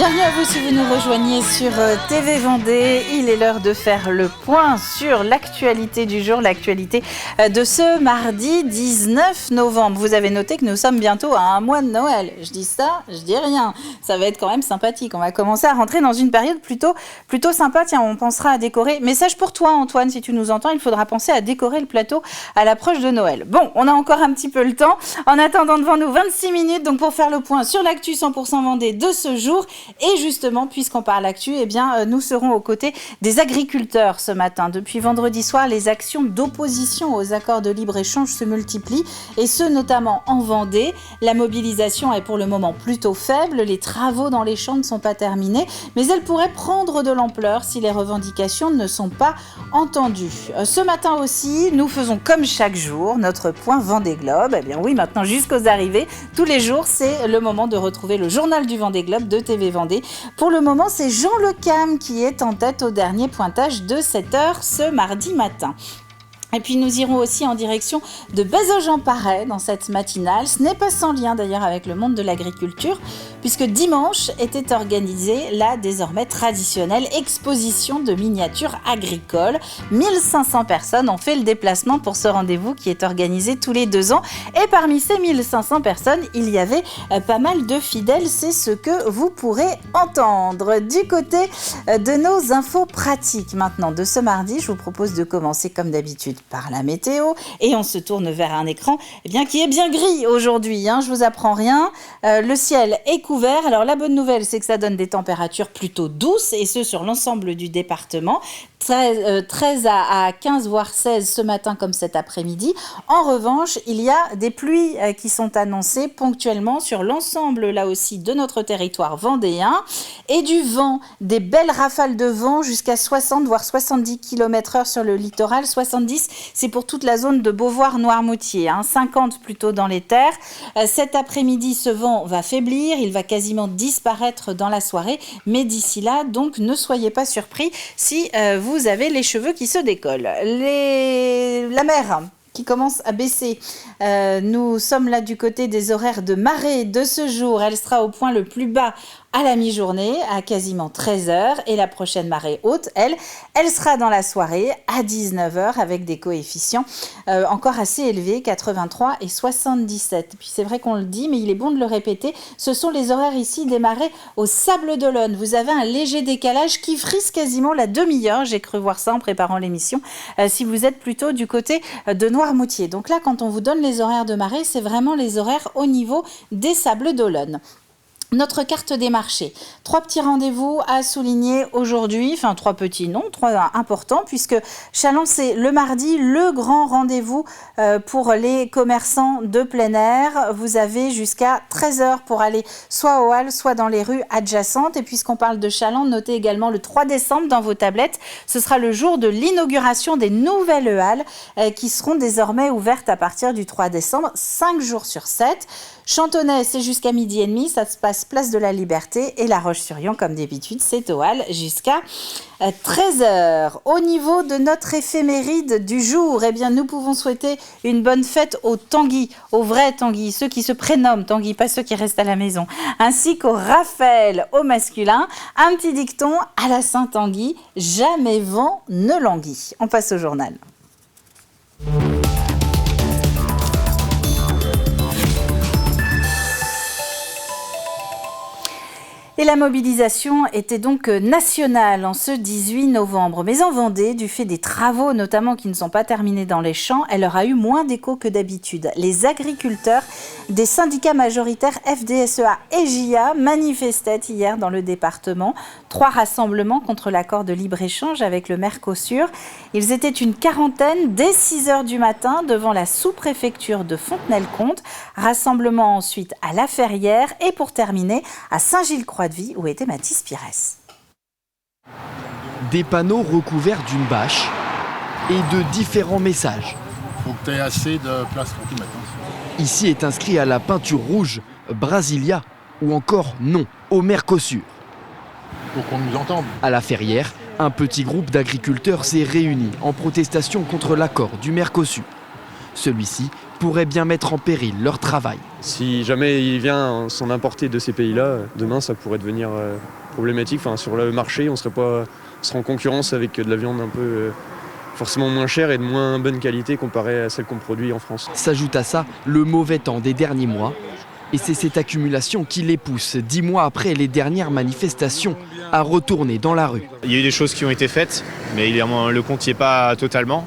Bienvenue à vous si vous nous rejoignez sur TV Vendée. Il est l'heure de faire le point sur l'actualité du jour, l'actualité de ce mardi 19 novembre. Vous avez noté que nous sommes bientôt à un mois de Noël. Je dis ça, je dis rien. Ça va être quand même sympathique. On va commencer à rentrer dans une période plutôt sympa. Tiens, on pensera à décorer. Message pour toi Antoine, si tu nous entends, il faudra penser à décorer le plateau à l'approche de Noël. Bon, on a encore un petit peu le temps. En attendant, devant nous 26 minutes donc pour faire le point sur l'actu 100% Vendée de ce jour. Et justement, puisqu'on parle actu, eh bien, nous serons aux côtés des agriculteurs ce matin. Depuis vendredi soir, les actions d'opposition aux accords de libre-échange se multiplient, et ce notamment en Vendée. La mobilisation est pour le moment plutôt faible, les travaux dans les champs ne sont pas terminés, mais elle pourrait prendre de l'ampleur si les revendications ne sont pas entendues. Ce matin aussi, nous faisons comme chaque jour notre point Vendée Globe. Eh bien oui, maintenant jusqu'aux arrivées, tous les jours, c'est le moment de retrouver le journal du Vendée Globe de TV Vendée. Pour le moment, c'est Jean Le Cam qui est en tête au dernier pointage de 7h ce mardi matin. Et puis nous irons aussi en direction de Bazoges-en-Paray dans cette matinale. Ce n'est pas sans lien d'ailleurs avec le monde de l'agriculture, puisque dimanche était organisée la désormais traditionnelle exposition de miniatures agricoles. 1500 personnes ont fait le déplacement pour ce rendez-vous qui est organisé tous les 2 ans. Et parmi ces 1500 personnes, il y avait pas mal de fidèles. C'est ce que vous pourrez entendre. Du côté de nos infos pratiques maintenant de ce mardi, je vous propose de commencer comme d'habitude par la météo, et on se tourne vers un écran qui est bien gris aujourd'hui, je vous apprends rien. Le ciel est couvert. Alors la bonne nouvelle, c'est que ça donne des températures plutôt douces, et ce sur l'ensemble du département. 13 à 15 voire 16 ce matin comme cet après-midi. En revanche, il y a des pluies qui sont annoncées ponctuellement sur l'ensemble là aussi de notre territoire vendéen, et du vent, des belles rafales de vent jusqu'à 60 voire 70 km/h sur le littoral. 70, c'est pour toute la zone de Beauvoir-Noirmoutier, 50 plutôt dans les terres. Cet après-midi, ce vent va faiblir, il va quasiment disparaître dans la soirée, mais d'ici là, donc ne soyez pas surpris si vous avez les cheveux qui se décollent. La mer qui commence à baisser. Nous sommes là du côté des horaires de marée de ce jour. Elle sera au point le plus bas à la mi-journée, à quasiment 13h. Et la prochaine marée haute, elle sera dans la soirée à 19h avec des coefficients encore assez élevés, 83 et 77. Puis c'est vrai qu'on le dit, mais il est bon de le répéter. Ce sont les horaires ici des marées au Sables-d'Olonne. Vous avez un léger décalage qui frise quasiment la demi-heure. J'ai cru voir ça en préparant l'émission. Si vous êtes plutôt du côté de Noirmoutier. Donc là, quand on vous donne les horaires de marée, c'est vraiment les horaires au niveau des Sables-d'Olonne. Notre carte des marchés. 3 petits rendez-vous à souligner aujourd'hui. Enfin, 3 petits, non, 3 importants, puisque Châlons, c'est le mardi, le grand rendez-vous pour les commerçants de plein air. Vous avez jusqu'à 13h pour aller soit aux halles, soit dans les rues adjacentes. Et puisqu'on parle de Châlons, notez également le 3 décembre dans vos tablettes. Ce sera le jour de l'inauguration des nouvelles halles qui seront désormais ouvertes à partir du 3 décembre, 5 jours sur 7. Chantonnay, c'est jusqu'à 12h30, ça se passe place de la Liberté, et La Roche-sur-Yon, comme d'habitude, c'est aux halles jusqu'à 13h. Au niveau de notre éphéméride du jour, eh bien, nous pouvons souhaiter une bonne fête aux Tanguy, aux vrais Tanguy, ceux qui se prénomment Tanguy, pas ceux qui restent à la maison, ainsi qu'aux Raphaël au masculin. Un petit dicton à la Saint-Tanguy, jamais vent ne languit. On passe au journal. Et la mobilisation était donc nationale en ce 18 novembre. Mais en Vendée, du fait des travaux notamment qui ne sont pas terminés dans les champs, elle aura eu moins d'écho que d'habitude. Les agriculteurs des syndicats majoritaires FDSEA et JA manifestaient hier dans le département. 3 rassemblements contre l'accord de libre-échange avec le Mercosur. Ils étaient une quarantaine dès 6h du matin devant la sous-préfecture de Fontenay-le-Comte. Rassemblement ensuite à La Ferrière et pour terminer à Saint-Gilles-Croix-de-Vie où était Mathis Pires. Des panneaux recouverts d'une bâche et de différents messages. Faut que tu aies assez de place pour tout mettre. Ici est inscrit à la peinture rouge Brasilia ou encore non au Mercosur. Faut qu'on nous entende. À La Ferrière, un petit groupe d'agriculteurs s'est réuni en protestation contre l'accord du Mercosur. Celui-ci pourrait bien mettre en péril leur travail. Si jamais il vient s'en importer de ces pays-là, demain ça pourrait devenir problématique. Enfin, sur le marché, on serait en concurrence avec de la viande un peu forcément moins chère et de moins bonne qualité comparée à celle qu'on produit en France. S'ajoute à ça le mauvais temps des derniers mois. Et c'est cette accumulation qui les pousse, 10 mois après les dernières manifestations, à retourner dans la rue. Il y a eu des choses qui ont été faites, mais évidemment le compte n'y est pas totalement.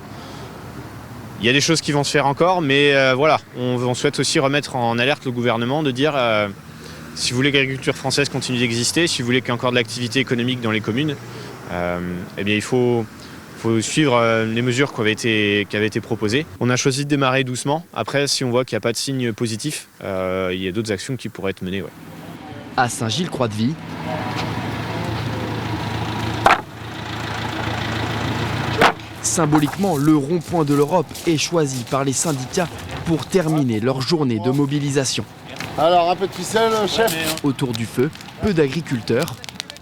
Il y a des choses qui vont se faire encore, mais voilà, on souhaite aussi remettre en alerte le gouvernement de dire si vous voulez que l'agriculture française continue d'exister, si vous voulez qu'il y ait encore de l'activité économique dans les communes, eh bien il faut suivre les mesures qui avaient été proposées. On a choisi de démarrer doucement. Après, si on voit qu'il n'y a pas de signe positif, il y a d'autres actions qui pourraient être menées. Ouais. À Saint-Gilles-Croix-de-Vie, symboliquement, le rond-point de l'Europe est choisi par les syndicats pour terminer leur journée de mobilisation. Alors, un peu de ficelle, chef. Autour du feu, peu d'agriculteurs.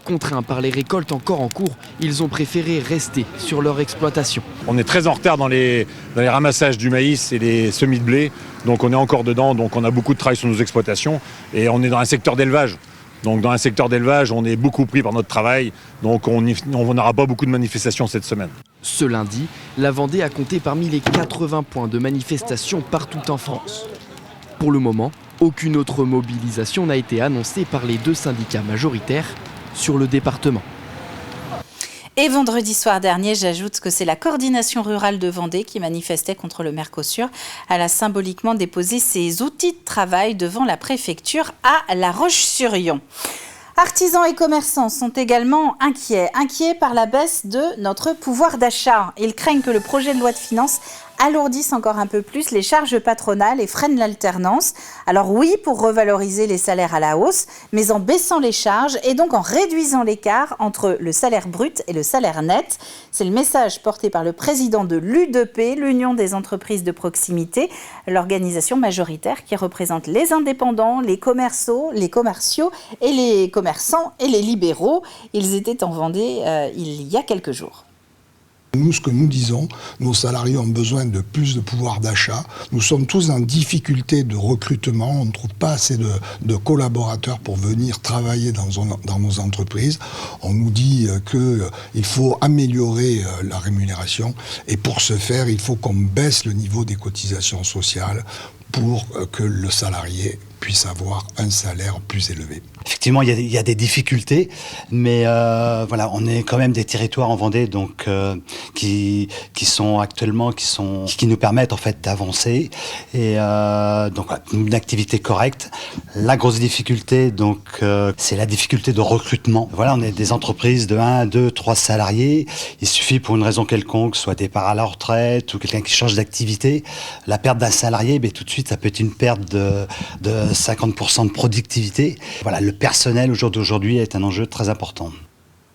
Contraints par les récoltes encore en cours, ils ont préféré rester sur leur exploitation. On est très en retard dans les ramassages du maïs et les semis de blé. Donc on est encore dedans, donc on a beaucoup de travail sur nos exploitations. Et on est dans un secteur d'élevage. Donc dans un secteur d'élevage, on est beaucoup pris par notre travail. Donc on n'aura pas beaucoup de manifestations cette semaine. Ce lundi, la Vendée a compté parmi les 80 points de manifestation partout en France. Pour le moment, aucune autre mobilisation n'a été annoncée par les deux syndicats majoritaires sur le département. Et vendredi soir dernier, j'ajoute que c'est la coordination rurale de Vendée qui manifestait contre le Mercosur. Elle a symboliquement déposé ses outils de travail devant la préfecture à La Roche-sur-Yon. Artisans et commerçants sont également inquiets par la baisse de notre pouvoir d'achat. Ils craignent que le projet de loi de finances alourdissent encore un peu plus les charges patronales et freinent l'alternance. Alors oui, pour revaloriser les salaires à la hausse, mais en baissant les charges et donc en réduisant l'écart entre le salaire brut et le salaire net. C'est le message porté par le président de l'UDP, l'Union des entreprises de proximité, l'organisation majoritaire qui représente les indépendants, les commerciaux et les commerçants et les libéraux. Ils étaient en Vendée il y a quelques jours. Nous, ce que nous disons, nos salariés ont besoin de plus de pouvoir d'achat. Nous sommes tous en difficulté de recrutement. On ne trouve pas assez de collaborateurs pour venir travailler dans nos entreprises. On nous dit qu'il faut améliorer la rémunération. Et pour ce faire, il faut qu'on baisse le niveau des cotisations sociales pour que le salarié puisse avoir un salaire plus élevé. Effectivement, il y a des difficultés, mais voilà, on est quand même des territoires en Vendée, donc qui nous permettent en fait d'avancer et donc une activité correcte. La grosse difficulté, donc, c'est la difficulté de recrutement. Voilà, on est des entreprises de 1, 2, 3 salariés. Il suffit pour une raison quelconque, soit départ à la retraite ou quelqu'un qui change d'activité, la perte d'un salarié, mais tout de suite, ça peut être une perte de 50% de productivité. Voilà, le personnel au jour d'aujourd'hui est un enjeu très important.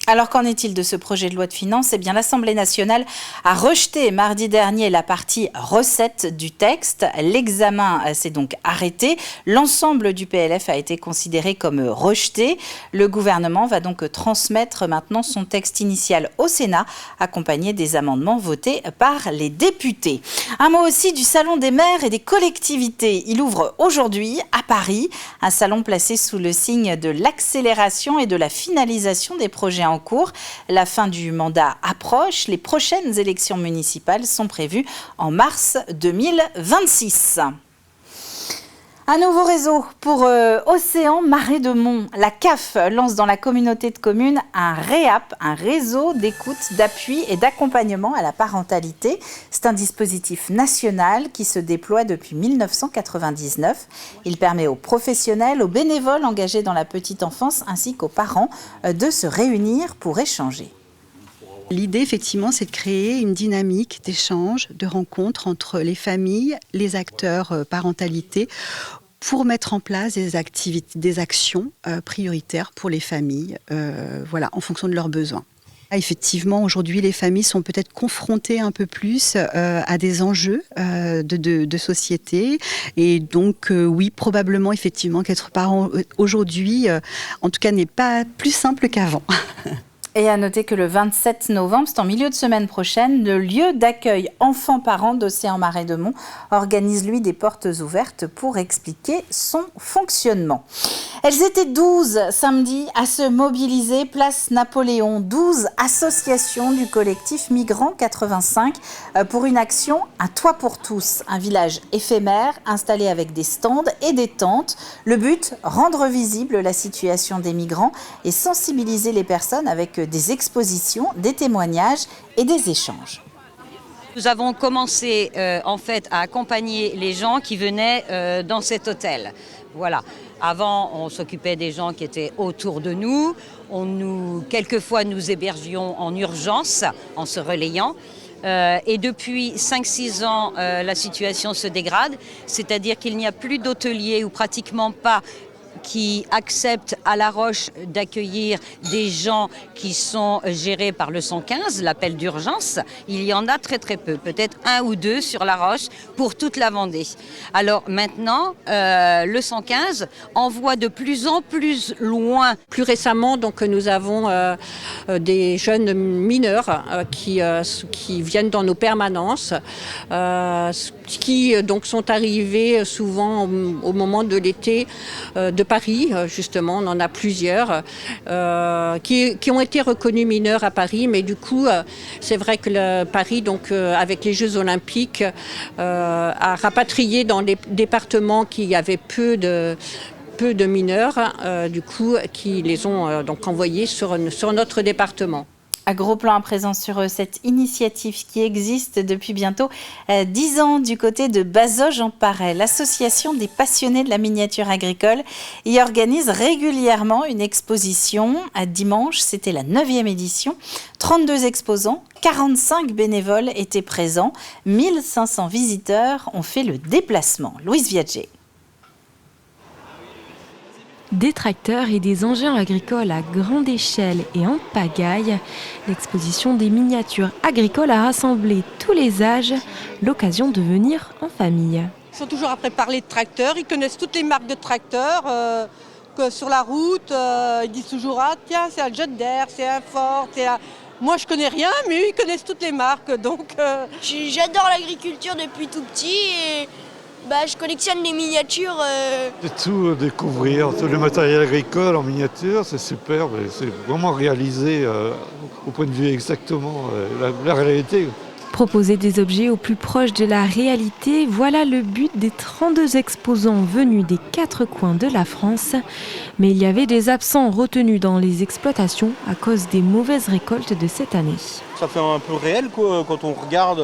Alors qu'en est-il de ce projet de loi de finances ? Eh bien, l'Assemblée nationale a rejeté mardi dernier la partie recettes du texte. L'examen s'est donc arrêté. L'ensemble du PLF a été considéré comme rejeté. Le gouvernement va donc transmettre maintenant son texte initial au Sénat, accompagné des amendements votés par les députés. Un mot aussi du Salon des maires et des collectivités. Il ouvre aujourd'hui à Paris, un salon placé sous le signe de l'accélération et de la finalisation des projets en cours. La fin du mandat approche. Les prochaines élections municipales sont prévues en mars 2026. Un nouveau réseau pour Océan Marais de Mont. La CAF lance dans la communauté de communes un REAP, un réseau d'écoute, d'appui et d'accompagnement à la parentalité. C'est un dispositif national qui se déploie depuis 1999. Il permet aux professionnels, aux bénévoles engagés dans la petite enfance ainsi qu'aux parents de se réunir pour échanger. L'idée, effectivement, c'est de créer une dynamique d'échange, de rencontre entre les familles, les acteurs parentalité, pour mettre en place des actions prioritaires pour les familles, en fonction de leurs besoins. Effectivement, aujourd'hui, les familles sont peut-être confrontées un peu plus à des enjeux de société. Et donc, oui, probablement, effectivement, qu'être parent aujourd'hui, en tout cas, n'est pas plus simple qu'avant. Et à noter que le 27 novembre, c'est en milieu de semaine prochaine, le lieu d'accueil enfants-parents d'Océan Marais de Mont organise lui des portes ouvertes pour expliquer son fonctionnement. Elles étaient 12 samedi à se mobiliser place Napoléon, 12 associations du collectif Migrants 85 pour une action Un toit pour tous, un village éphémère installé avec des stands et des tentes. Le but, rendre visible la situation des migrants et sensibiliser les personnes avec des expositions, des témoignages et des échanges. Nous avons commencé en fait à accompagner les gens qui venaient dans cet hôtel. Voilà. Avant, on s'occupait des gens qui étaient autour de nous. Quelquefois, nous hébergions en urgence, en se relayant. Et depuis 5-6 ans, la situation se dégrade. C'est-à-dire qu'il n'y a plus d'hôteliers ou pratiquement pas qui acceptent à La Roche d'accueillir des gens qui sont gérés par le 115, l'appel d'urgence. Il y en a très très peu, peut-être 1 ou 2 sur La Roche pour toute la Vendée. Alors maintenant, le 115 envoie de plus en plus loin. Plus récemment, donc, nous avons des jeunes mineurs qui viennent dans nos permanences, qui donc sont arrivés souvent au moment de l'été de Paris, justement, on en a plusieurs qui ont été reconnus mineurs à Paris, mais du coup, c'est vrai que Paris, donc, avec les Jeux Olympiques, a rapatrié dans les départements qui avaient peu de mineurs, du coup, qui les ont donc envoyés sur notre département. Un gros plan à présent sur cette initiative qui existe depuis bientôt 10 ans du côté de Bazoges-en-Paray. L'association des passionnés de la miniature agricole y organise régulièrement une exposition. Dimanche, c'était la 9e édition. 32 exposants, 45 bénévoles étaient présents. 1500 visiteurs ont fait le déplacement. Louise Viager. Des tracteurs et des engins agricoles à grande échelle et en pagaille, l'exposition des miniatures agricoles a rassemblé tous les âges, l'occasion de venir en famille. Ils sont toujours après parler de tracteurs, ils connaissent toutes les marques de tracteurs, que sur la route, ils disent toujours « Ah tiens, c'est un John Deere, c'est un Ford, c'est un... » Moi je connais rien, mais eux ils connaissent toutes les marques, donc... J'adore l'agriculture depuis tout petit et... je collectionne les miniatures. De tout découvrir, tout le matériel agricole en miniature, c'est superbe. C'est vraiment réalisé au point de vue exactement la réalité. Proposer des objets au plus proche de la réalité, voilà le but des 32 exposants venus des 4 coins de la France. Mais il y avait des absents retenus dans les exploitations à cause des mauvaises récoltes de cette année. Ça fait un peu réel quoi, quand on regarde...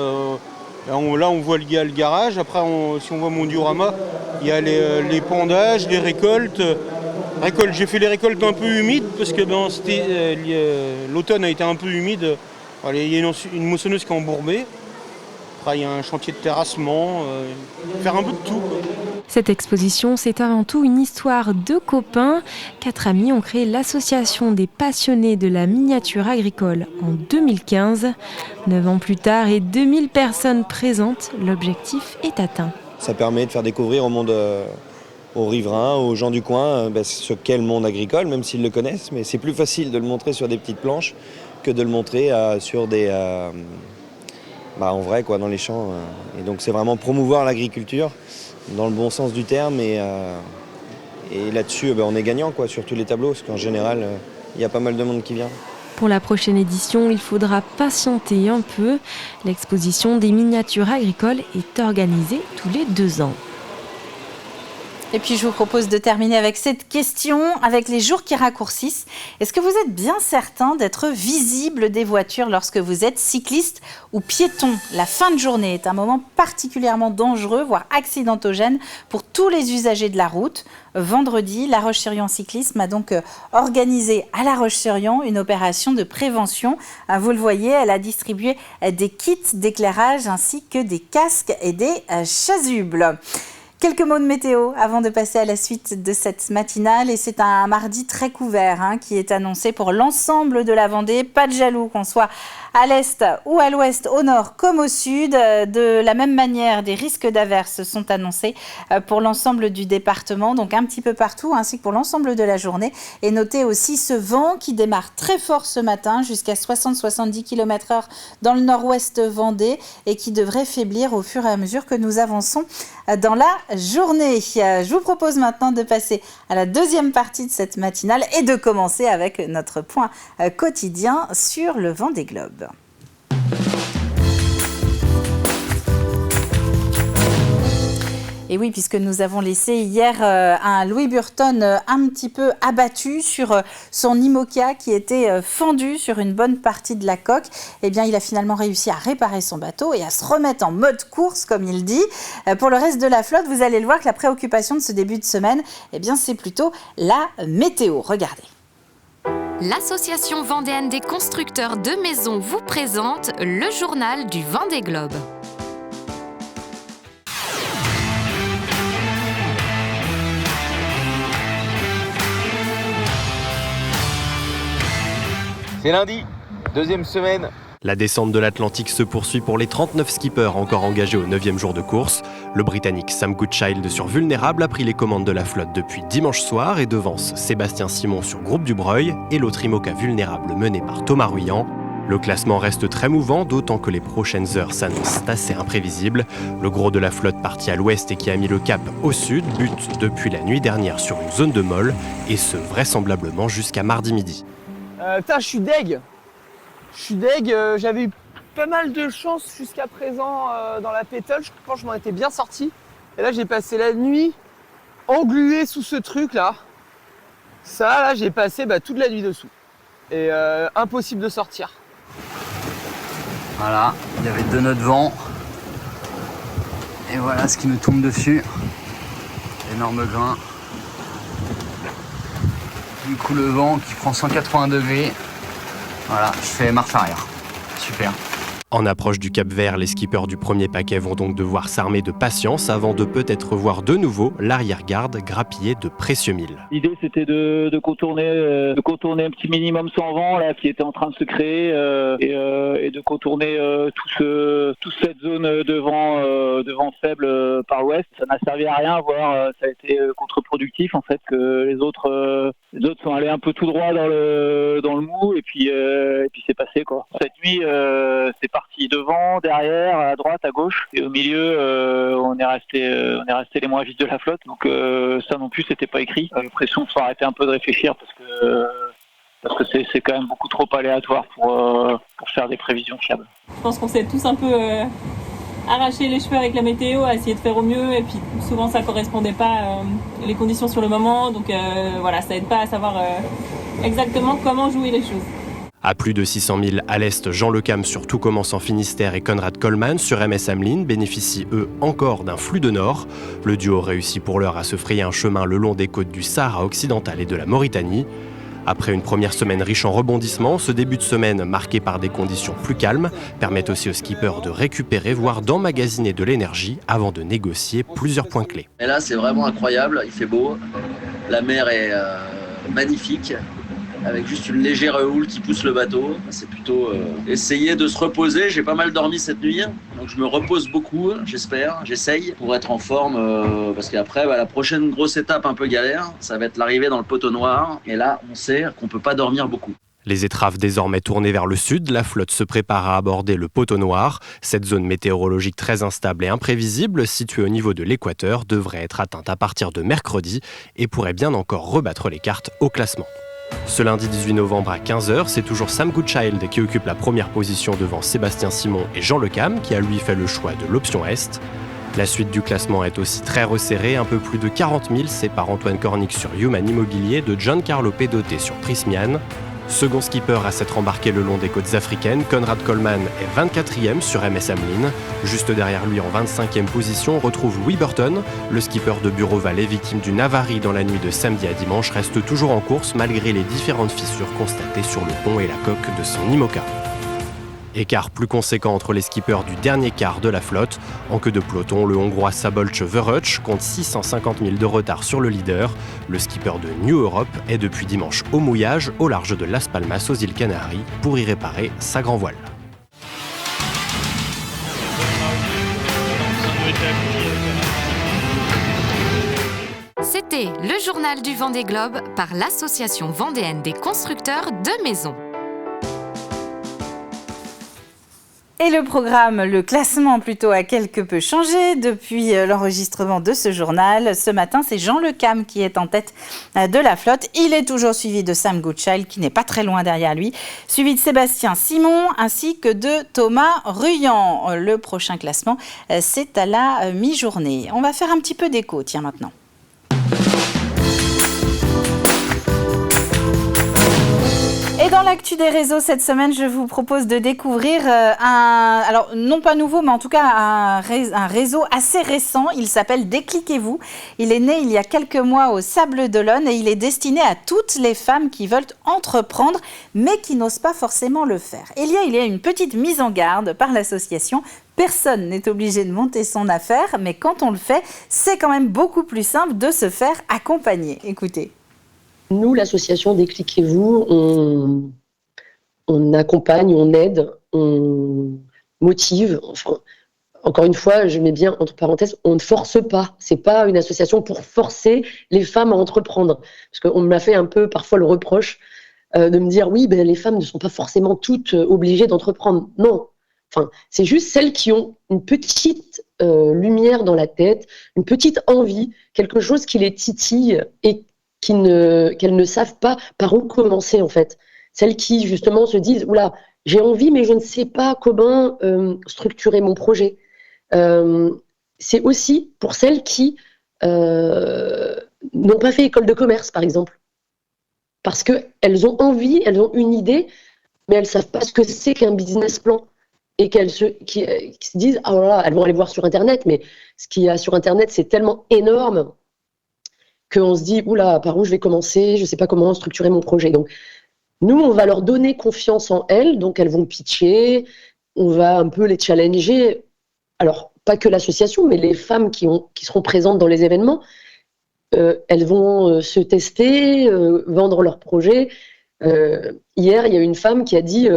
Là, on voit le garage. Après, si on voit mon diorama, il y a les pendages, les récoltes. J'ai fait les récoltes un peu humides parce que l'automne a été un peu humide. Il y a une moissonneuse qui est embourbée. Après, il y a un chantier de terrassement. Faire un peu de tout. Cette exposition, c'est avant tout une histoire de copains. 4 amis ont créé l'association des passionnés de la miniature agricole en 2015. 9 ans plus tard et 2000 personnes présentes, l'objectif est atteint. Ça permet de faire découvrir au monde, aux riverains, aux gens du coin, ce qu'est le monde agricole, même s'ils le connaissent. Mais c'est plus facile de le montrer sur des petites planches que de le montrer sur des... en vrai, quoi, dans les champs. Et donc c'est vraiment promouvoir l'agriculture dans le bon sens du terme et là-dessus on est gagnant quoi, sur tous les tableaux parce qu'en général il y a pas mal de monde qui vient. Pour la prochaine édition, il faudra patienter un peu. L'exposition des miniatures agricoles est organisée tous les 2 ans. Et puis je vous propose de terminer avec cette question, avec les jours qui raccourcissent. Est-ce que vous êtes bien certain d'être visible des voitures lorsque vous êtes cycliste ou piéton? La fin de journée est un moment particulièrement dangereux, voire accidentogène pour tous les usagers de la route. Vendredi, La Roche-sur-Yon Cyclisme a donc organisé à La Roche-sur-Yon une opération de prévention. Vous le voyez, elle a distribué des kits d'éclairage ainsi que des casques et des chasubles. Quelques mots de météo avant de passer à la suite de cette matinale. Et c'est un mardi très couvert qui est annoncé pour l'ensemble de la Vendée. Pas de jaloux, qu'on soit à l'est ou à l'ouest, au nord comme au sud. De la même manière, des risques d'averses sont annoncés pour l'ensemble du département, donc un petit peu partout, ainsi que pour l'ensemble de la journée. Et notez aussi ce vent qui démarre très fort ce matin, jusqu'à 60-70 km/h dans le nord-ouest Vendée, et qui devrait faiblir au fur et à mesure que nous avançons dans la journée. Je vous propose maintenant de passer à la deuxième partie de cette matinale et de commencer avec notre point quotidien sur le Vendée Globe. Et oui, puisque nous avons laissé hier un Louis Burton un petit peu abattu sur son IMOCA qui était fendu sur une bonne partie de la coque. Eh bien, il a finalement réussi à réparer son bateau et à se remettre en mode course, comme il dit. Pour le reste de la flotte, vous allez le voir que la préoccupation de ce début de semaine, eh bien, c'est plutôt la météo. Regardez. L'Association vendéenne des constructeurs de maisons vous présente le journal du Vendée Globe. C'est lundi, deuxième semaine. La descente de l'Atlantique se poursuit pour les 39 skippers encore engagés au 9e jour de course. Le Britannique Sam Goodchild sur Vulnérable a pris les commandes de la flotte depuis dimanche soir et devance Sébastien Simon sur Groupe du Breuil et l'autre IMOCA Vulnérable mené par Thomas Ruyant. Le classement reste très mouvant, d'autant que les prochaines heures s'annoncent assez imprévisibles. Le gros de la flotte parti à l'ouest et qui a mis le cap au sud bute depuis la nuit dernière sur une zone de molle, et ce vraisemblablement jusqu'à mardi midi. Putain, je suis deg, j'avais eu pas mal de chance jusqu'à présent dans la pétole, je pense que je m'en étais bien sorti. Et là j'ai passé la nuit englué sous ce truc là. Ça là j'ai passé toute la nuit dessous. Et impossible de sortir. Voilà, il y avait 2 nœuds de vent. Et voilà ce qui me tombe dessus. Énorme grain. Du coup le vent qui prend 180 degrés. Voilà, je fais marche arrière. Super. En approche du Cap Vert, les skippers du premier paquet vont donc devoir s'armer de patience avant de peut-être voir de nouveau l'arrière-garde grappiller de précieux milles. L'idée c'était de contourner un petit minimum sans vent là, qui était en train de se créer et de contourner toute cette zone de vent faible par l'ouest. Ça n'a servi à rien, voire ça a été contre-productif en fait, que les autres sont allés un peu tout droit dans le mou et puis c'est passé quoi. Cette nuit c'est parti devant, derrière, à droite, à gauche, et au milieu on est resté les moins vite de la flotte, donc ça non plus c'était pas écrit. J'ai l'impression qu'il faut arrêter un peu de réfléchir parce que c'est quand même beaucoup trop aléatoire pour faire des prévisions fiables. Je pense qu'on s'est tous un peu arraché les cheveux avec la météo, à essayer de faire au mieux, et puis souvent ça correspondait pas les conditions sur le moment, donc voilà, ça aide pas à savoir exactement comment jouer les choses. À plus de 600 000 à l'est, Jean Le Cam sur Tout commence en Finistère et Conrad Coleman sur MS Ameline bénéficient eux encore d'un flux de nord. Le duo réussit pour l'heure à se frayer un chemin le long des côtes du Sahara occidental et de la Mauritanie. Après une première semaine riche en rebondissements, ce début de semaine marqué par des conditions plus calmes permet aussi aux skippers de récupérer, voire d'emmagasiner de l'énergie avant de négocier plusieurs points clés. Et là c'est vraiment incroyable, il fait beau, la mer est magnifique. Avec juste une légère houle qui pousse le bateau. C'est plutôt essayer de se reposer. J'ai pas mal dormi cette nuit, donc je me repose beaucoup, j'essaye pour être en forme, parce qu'après la prochaine grosse étape un peu galère, ça va être l'arrivée dans le poteau noir, et là on sait qu'on peut pas dormir beaucoup. Les étraves désormais tournées vers le sud, la flotte se prépare à aborder le poteau noir. Cette zone météorologique très instable et imprévisible, située au niveau de l'équateur, devrait être atteinte à partir de mercredi et pourrait bien encore rebattre les cartes au classement. Ce lundi 18 novembre à 15h, c'est toujours Sam Goodchild qui occupe la première position devant Sébastien Simon et Jean Le Cam, qui a lui fait le choix de l'option Est. La suite du classement est aussi très resserrée, un peu plus de 40 000 sépare Antoine Cornic sur Human Immobilier de Giancarlo Pedote sur Prismian. Second skipper à s'être embarqué le long des côtes africaines, Conrad Coleman est 24e sur MS Ameline. Juste derrière lui en 25e position, on retrouve Louis Burton. Le skipper de Bureau Vallée, victime d'une avarie dans la nuit de samedi à dimanche, reste toujours en course malgré les différentes fissures constatées sur le pont et la coque de son IMOCA. Écart plus conséquent entre les skippers du dernier quart de la flotte. En queue de peloton, le Hongrois Szabolcs Veröcs compte 650 000 de retard sur le leader. Le skipper de New Europe est depuis dimanche au mouillage au large de Las Palmas aux îles Canaries pour y réparer sa grand voile. C'était le journal du Vendée Globe par l'Association vendéenne des constructeurs de maisons. Et le programme, le classement plutôt, a quelque peu changé depuis l'enregistrement de ce journal. Ce matin, c'est Jean Le Cam qui est en tête de la flotte. Il est toujours suivi de Sam Goodchild qui n'est pas très loin derrière lui, suivi de Sébastien Simon ainsi que de Thomas Ruyant. Le prochain classement, c'est à la mi-journée. On va faire un petit peu d'écho, tiens maintenant. Et dans l'actu des réseaux cette semaine, je vous propose de découvrir alors non pas nouveau, mais en tout cas un réseau assez récent. Il s'appelle Décliquez-vous. Il est né il y a quelques mois au Sables d'Olonne et il est destiné à toutes les femmes qui veulent entreprendre, mais qui n'osent pas forcément le faire. Il y a une petite mise en garde par l'association. Personne n'est obligé de monter son affaire, mais quand on le fait, c'est quand même beaucoup plus simple de se faire accompagner. Écoutez. Nous, l'association Décliquez-vous, on accompagne, on aide, on motive. Enfin, encore une fois, je mets bien entre parenthèses, on ne force pas. C'est pas une association pour forcer les femmes à entreprendre. Parce qu'on m'a fait un peu parfois le reproche de me dire oui, les femmes ne sont pas forcément toutes obligées d'entreprendre. Non. Enfin, c'est juste celles qui ont une petite lumière dans la tête, une petite envie, quelque chose qui les titille et qu'elles ne savent pas par où commencer en fait. Celles qui justement se disent « Oula, j'ai envie mais je ne sais pas comment structurer mon projet ». C'est aussi pour celles qui n'ont pas fait école de commerce par exemple. Parce qu'elles ont envie, elles ont une idée, mais elles ne savent pas ce que c'est qu'un business plan. Et qui se disent « Ah là là, elles vont aller voir sur Internet, mais ce qu'il y a sur Internet c'est tellement énorme ». Qu'on se dit, oula, par où je vais commencer, je ne sais pas comment structurer mon projet. Donc, nous, on va leur donner confiance en elles, donc elles vont pitcher, on va un peu les challenger. Alors, pas que l'association, mais les femmes qui seront présentes dans les événements, elles vont se tester, vendre leur projet. Hier, il y a une femme qui a dit,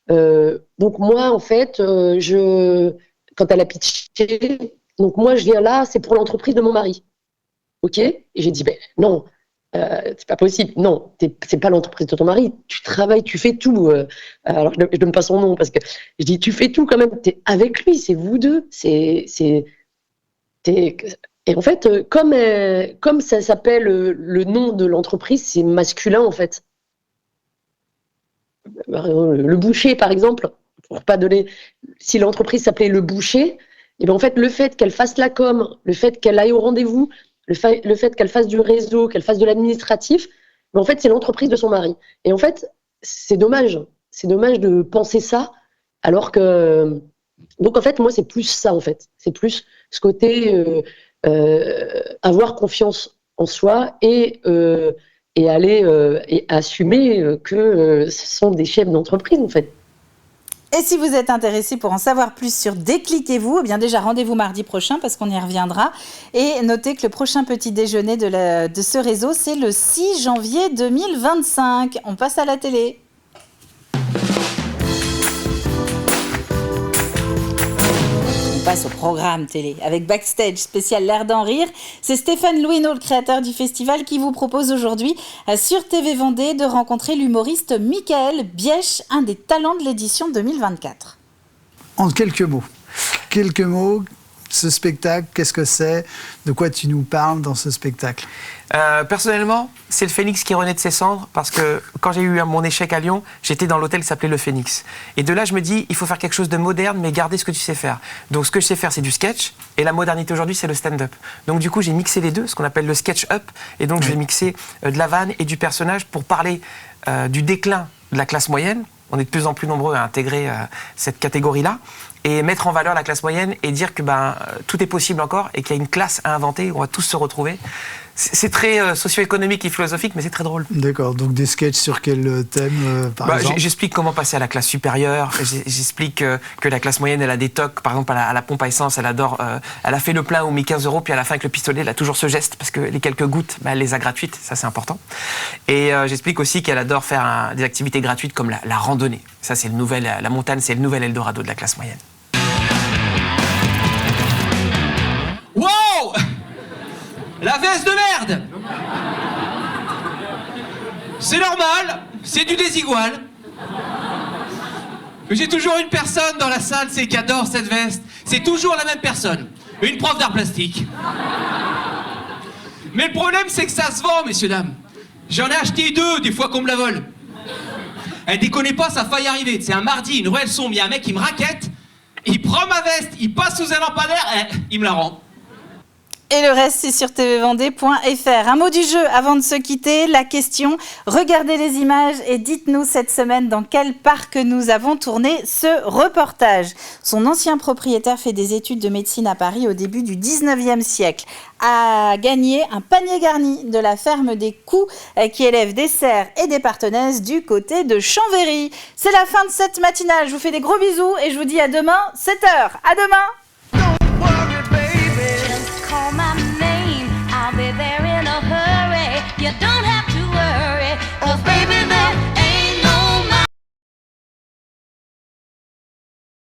donc moi, en fait, quand elle a pitché, donc moi, je viens là, c'est pour l'entreprise de mon mari. Ok, et j'ai dit non, c'est pas possible. Non, c'est pas l'entreprise de ton mari. Tu travailles, tu fais tout. Alors je donne pas son nom parce que je dis tu fais tout quand même. T'es avec lui, c'est vous deux. Et en fait, comme ça s'appelle le nom de l'entreprise, c'est masculin en fait. Le boucher par exemple, pour pas donner. Si l'entreprise s'appelait le boucher, et bien en fait le fait qu'elle fasse la com, le fait qu'elle aille au rendez-vous. Le fait qu'elle fasse du réseau, qu'elle fasse de l'administratif, mais en fait, c'est l'entreprise de son mari. Et en fait, c'est dommage. C'est dommage de penser ça, alors que... Donc, en fait, moi, c'est plus ça, en fait. C'est plus ce côté avoir confiance en soi et aller et assumer que ce sont des chefs d'entreprise, en fait. Et si vous êtes intéressé pour en savoir plus sur Décliquez-vous, eh bien déjà rendez-vous mardi prochain parce qu'on y reviendra. Et notez que le prochain petit déjeuner de ce réseau, c'est le 6 janvier 2025. On passe à la télé. On passe au programme télé avec Backstage spécial L'air d'en rire. C'est Stéphane Louineau, le créateur du festival, qui vous propose aujourd'hui sur TV Vendée de rencontrer l'humoriste Michael Bièche, un des talents de l'édition 2024. En quelques mots, ce spectacle, qu'est-ce que c'est? De quoi tu nous parles dans ce spectacle? Personnellement, c'est le Phénix qui renaît de ses cendres parce que quand j'ai eu mon échec à Lyon, j'étais dans l'hôtel qui s'appelait le Phénix. Et de là, je me dis, il faut faire quelque chose de moderne, mais garder ce que tu sais faire. Donc ce que je sais faire, c'est du sketch. Et la modernité aujourd'hui, c'est le stand-up. Donc du coup, j'ai mixé les deux, ce qu'on appelle le sketch-up. Et donc, j'ai mixé de la vanne et du personnage pour parler du déclin de la classe moyenne. On est de plus en plus nombreux à intégrer cette catégorie-là. et mettre en valeur la classe moyenne et dire que tout est possible encore et qu'il y a une classe à inventer où on va tous se retrouver. C'est très socio-économique et philosophique, mais c'est très drôle. D'accord, donc des sketchs sur quel thème, par exemple? J'explique comment passer à la classe supérieure, j'explique que la classe moyenne, elle a des tocs, par exemple à la pompe à essence, elle adore, elle a fait le plein ou mis 15 €, puis à la fin avec le pistolet, elle a toujours ce geste, parce que les quelques gouttes, elle les a gratuites, ça c'est important. Et j'explique aussi qu'elle adore faire des activités gratuites comme la randonnée. Ça c'est la montagne, c'est le nouvel Eldorado de la classe moyenne. Wow! La veste de merde! C'est normal, c'est du désigual. Mais j'ai toujours une personne dans la salle, qui adore cette veste. C'est toujours la même personne, une prof d'art plastique. Mais le problème, c'est que ça se vend, messieurs, dames. J'en ai acheté 2, des fois qu'on me la vole. Déconnez pas, ça faille arriver. C'est un mardi, une ruelle sombre, il y a un mec qui me raquette, il prend ma veste, il passe sous un lampadaire, il me la rend. Et le reste, c'est sur tvvendée.fr. Un mot du jeu avant de se quitter. La question, regardez les images et dites-nous cette semaine dans quel parc nous avons tourné ce reportage. Son ancien propriétaire fait des études de médecine à Paris au début du 19e siècle. A gagné un panier garni de la ferme des Coux qui élève des cerfs et des parthenaises du côté de Chambéry. C'est la fin de cette matinale. Je vous fais des gros bisous et je vous dis à demain, 7h. À demain!